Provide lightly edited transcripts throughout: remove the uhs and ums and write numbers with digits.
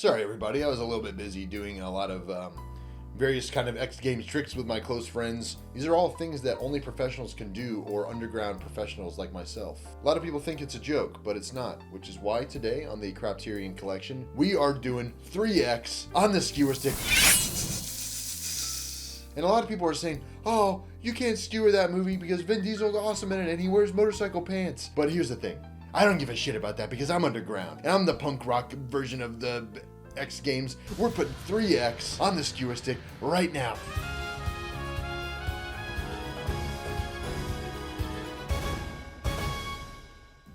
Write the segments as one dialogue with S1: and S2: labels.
S1: Sorry everybody, I was a little bit busy doing a lot of various kind of X Games tricks with my close friends. These are all things that only professionals can do, or underground professionals like myself. A lot of people think it's a joke, but it's not, which is why today on the Crapterion Collection, we are doing 3X on the Skewer Stick. And a lot of people are saying, oh, you can't skewer that movie because Vin Diesel's awesome in it and he wears motorcycle pants. But here's the thing. I don't give a shit about that because I'm underground. And I'm the punk rock version of the X Games. We're putting 3X on the Skewer Stick right now.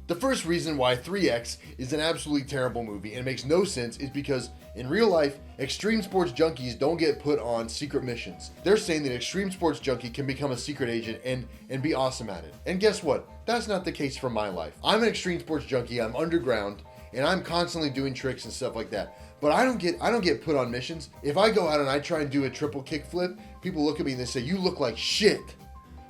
S1: The first reason why 3X is an absolutely terrible movie and makes no sense is because in real life, extreme sports junkies don't get put on secret missions. They're saying that extreme sports junkie can become a secret agent and be awesome at it. And guess what? That's not the case for my life. I'm an extreme sports junkie, I'm underground, and I'm constantly doing tricks and stuff like that. But I don't get put on missions. If I go out and I try and do a triple kickflip, people look at me and they say, you look like shit.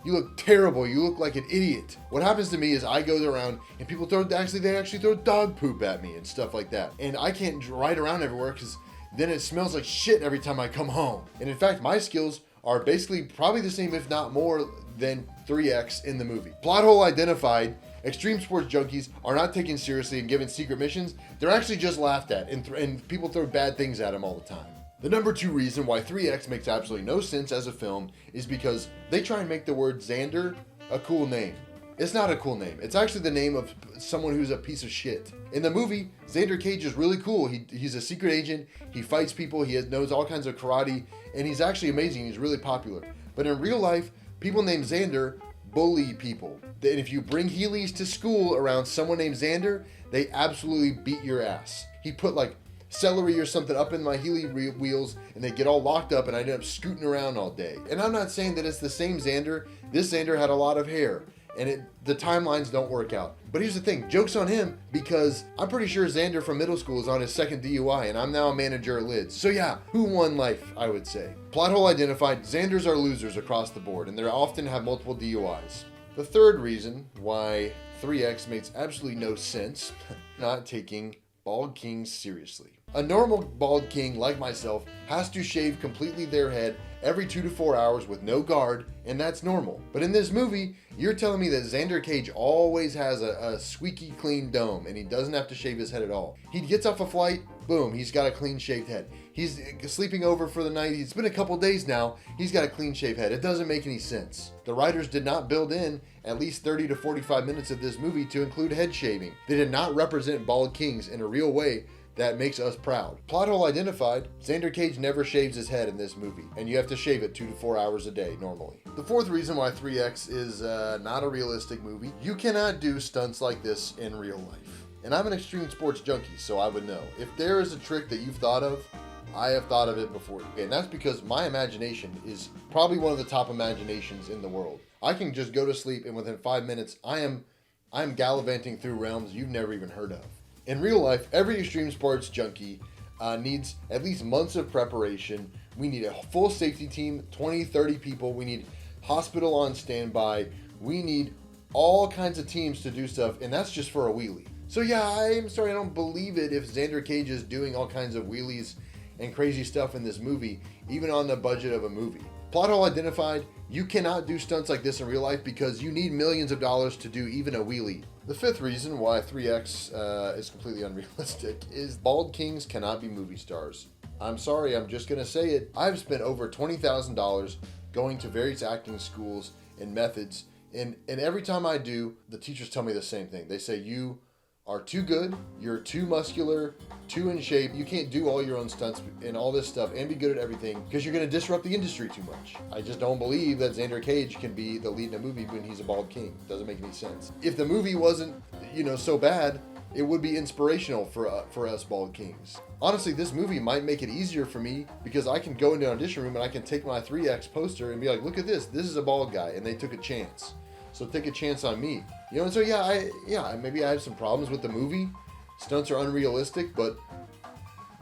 S1: You look terrible. You look like an idiot. What happens to me is I go around and people they actually throw dog poop at me and stuff like that. And I can't ride around everywhere because then it smells like shit every time I come home. And in fact, my skills are basically probably the same, if not more, than 3X in the movie. Plot hole identified. Extreme sports junkies are not taken seriously and given secret missions. They're actually just laughed at, and people throw bad things at them all the time. The number two reason why 3X makes absolutely no sense as a film is because they try and make the word Xander a cool name. It's not a cool name. It's actually the name of someone who's a piece of shit. In the movie, Xander Cage is really cool. He's a secret agent. He fights people. He knows all kinds of karate, and he's actually amazing. He's really popular. But in real life, people named Xander bully people. And if you bring Heelys to school around someone named Xander, they absolutely beat your ass. He put like celery or something up in my Heely wheels and they get all locked up and I end up scooting around all day. And I'm not saying that it's the same Xander. This Xander had a lot of hair and the timelines don't work out. But here's the thing, joke's on him because I'm pretty sure Xander from middle school is on his second DUI and I'm now a manager at Lids. So yeah, who won life, I would say. Plot hole identified, Xanders are losers across the board and they often have multiple DUIs. The third reason why 3X makes absolutely no sense, not taking bald kings seriously. A normal bald king like myself has to shave completely their head every 2 to 4 hours with no guard, and that's normal. But in this movie, you're telling me that Xander Cage always has a squeaky clean dome and he doesn't have to shave his head at all. He gets off a flight, boom, he's got a clean shaved head. He's sleeping over for the night, it's been a couple days now, he's got a clean shaved head. It doesn't make any sense. The writers did not build in at least 30 to 45 minutes of this movie to include head shaving. They did not represent bald kings in a real way that makes us proud. Plot hole identified, Xander Cage never shaves his head in this movie, and you have to shave it 2 to 4 hours a day normally. The fourth reason why 3X is not a realistic movie, you cannot do stunts like this in real life. And I'm an extreme sports junkie, so I would know. If there is a trick that you've thought of, I have thought of it before. Okay, and that's because my imagination is probably one of the top imaginations in the world. I can just go to sleep and within 5 minutes, I am gallivanting through realms you've never even heard of. In real life, every extreme sports junkie needs at least months of preparation. We need a full safety team, 20, 30 people. We need hospital on standby. We need all kinds of teams to do stuff, and that's just for a wheelie. So yeah, I'm sorry, I don't believe it if Xander Cage is doing all kinds of wheelies and crazy stuff in this movie, even on the budget of a movie. Plot hole identified, you cannot do stunts like this in real life because you need millions of dollars to do even a wheelie. The fifth reason why 3X is completely unrealistic is bald kings cannot be movie stars. I'm sorry, I'm just gonna say it. I've spent over $20,000 going to various acting schools and methods, and every time I do, the teachers tell me the same thing. They say, you are too good, you're too muscular, too in shape, you can't do all your own stunts and all this stuff and be good at everything because you're going to disrupt the industry too much. I just don't believe that Xander Cage can be the lead in a movie when he's a bald king. It doesn't make any sense. If the movie wasn't, so bad, it would be inspirational for us bald kings. Honestly, this movie might make it easier for me because I can go into an audition room and I can take my 3X poster and be like, look at this is a bald guy, and they took a chance. So take a chance on me. And so maybe I have some problems with the movie. Stunts are unrealistic, but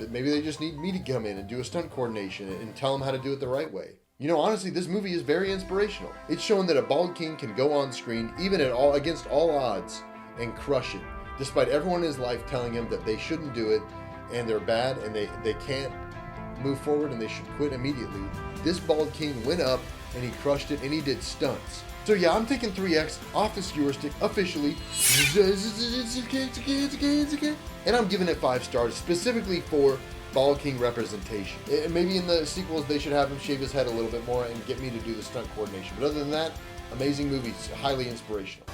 S1: maybe they just need me to come in and do a stunt coordination and tell them how to do it the right way. Honestly, this movie is very inspirational. It's shown that a bald king can go on screen, even against all odds, and crush it, despite everyone in his life telling him that they shouldn't do it, and they're bad and they can't move forward and they should quit immediately, this Bald King went up and he crushed it and he did stunts. So yeah, I'm taking 3X off the Skewer Stick officially, and I'm giving it 5 stars specifically for Bald King representation. Maybe in the sequels they should have him shave his head a little bit more and get me to do the stunt coordination. But other than that, amazing movie, highly inspirational.